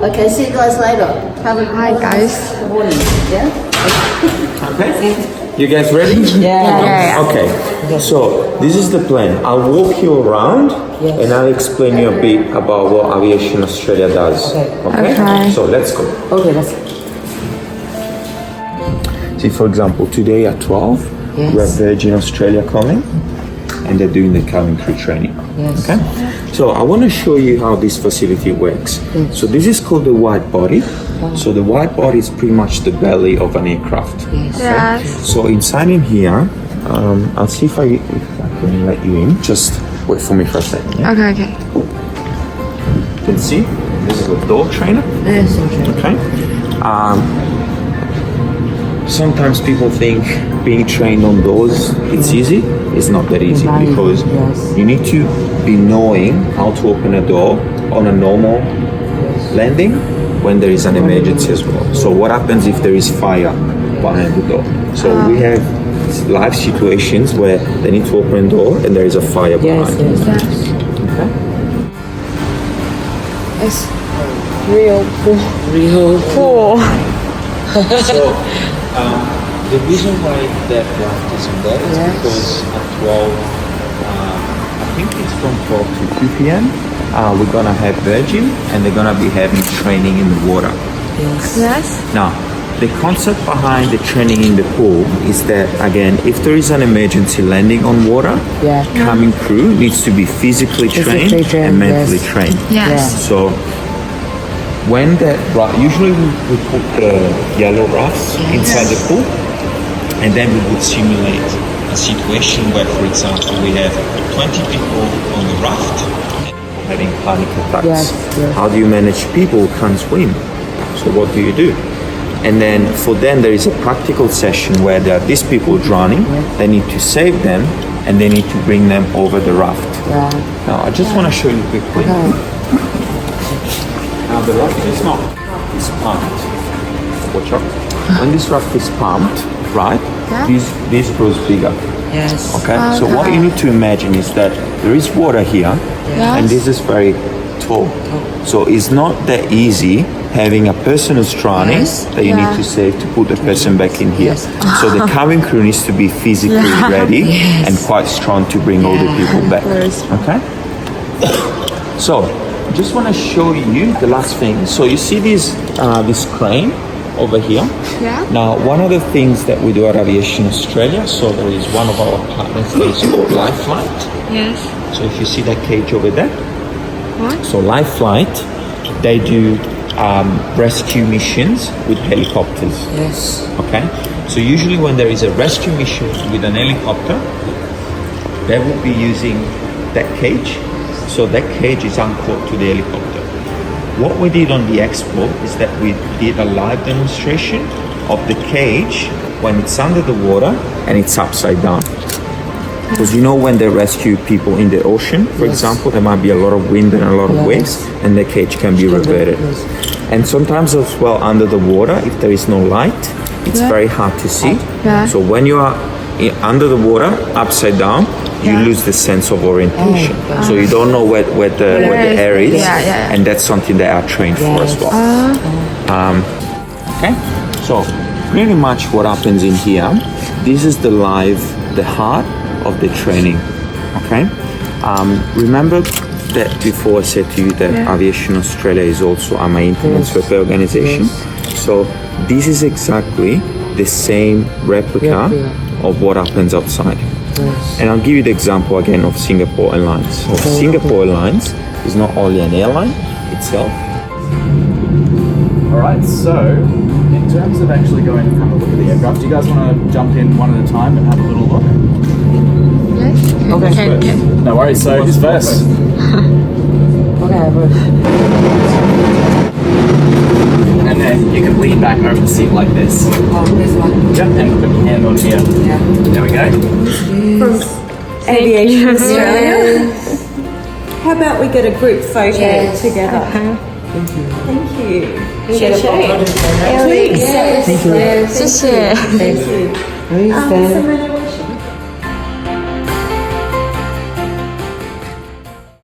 Okay, see you guys later. Hi guys. Good morning. Yeah? Okay. You guys ready? Yeah. Okay. So this is the plan. I'll walk you around and I'll explain you a bit about what Aviation Australia does. Okay? So let's go. Okay, let's go. See, for example, today at 12, we have Virgin Australia coming and they're doing the cabin crew training. Yes. Okay? So I want to show you how this facility works. So this is called the wide body. So the wide body is pretty much the belly of an aircraft. Yes. So inside in here, I'll see if I can let you in. Just wait for me for a second. Yeah? Okay. You can see this is a door trainer. Yes, okay. Okay. Sometimes people think being trained on doors it's easy. It's not that easy because you need to be knowing how to open a door on a normal landing when there is an emergency as well. So what happens if there is fire behind the door? So we have live situations where they need to open a door and there is a fire behind. Okay. It's 304. So the reason why that draft is in there is because at 12, I think it's from 12 to 2 p.m. We're gonna have Virgin and they're gonna be having training in the water. Yes. Now, the concept behind the training in the pool is that, again, if there is an emergency landing on water, cabin crew needs to be physically trained and mentally trained. Yes. So when usually we put the yellow rafts inside the pool and then we would simulate a situation where, for example, we have 20 people on the raft having panic attacks. How do you manage people who can't swim? So what do you do? And then for them there is a practical session where there are these people drowning, they need to save them and they need to bring them over the raft. Now I just want to show you quickly. Now the raft is pumped. Watch out. When this raft is pumped, right, this grows bigger. Yes. Okay? So what you need to imagine is that there is water here and this is very tall. So it's not that easy having a person who's drowning that you need to save to put the person back in here. So the cabin crew needs to be physically ready and quite strong to bring all the people back. Okay? So just want to show you the last thing. So you see this crane over here? Now, one of the things that we do at Aviation Australia, so there is one of our partners that is called Life Flight. Yes. So if you see that cage over there, What? so Life Flight, they do rescue missions with helicopters. Yes. Okay? So usually when there is a rescue mission with an helicopter, they will be using that cage. So that cage is anchored to the helicopter. What we did on the expo is that we did a live demonstration of the cage when it's under the water and it's upside down. Because you know when they rescue people in the ocean, for example, there might be a lot of wind and a lot of waves and the cage can be reverted. And sometimes as well under the water, if there is no light, it's very hard to see. So when you are under the water, upside down, you lose the sense of orientation. So you don't know where the air is, and that's something that are trained for as well. Okay, so pretty much what happens in here, this is the heart of the training. Okay, remember that before I said to you that Aviation Australia is also a maintenance repair organization. So this is exactly the same replica of what happens outside. And I'll give you the example again of Singapore Airlines. So Singapore Airlines is not only an airline itself. Alright, so in terms of actually going and have a look at the aircraft, do you guys want to jump in one at a time and have a little look? Yes. Okay. No worries, so who's first? And then you can lean back over the seat like this. Yep, and put your hand on here. There we go. Aviation Australia. How about we get a group photo together? Thank you. Please. Thank you. Thank you.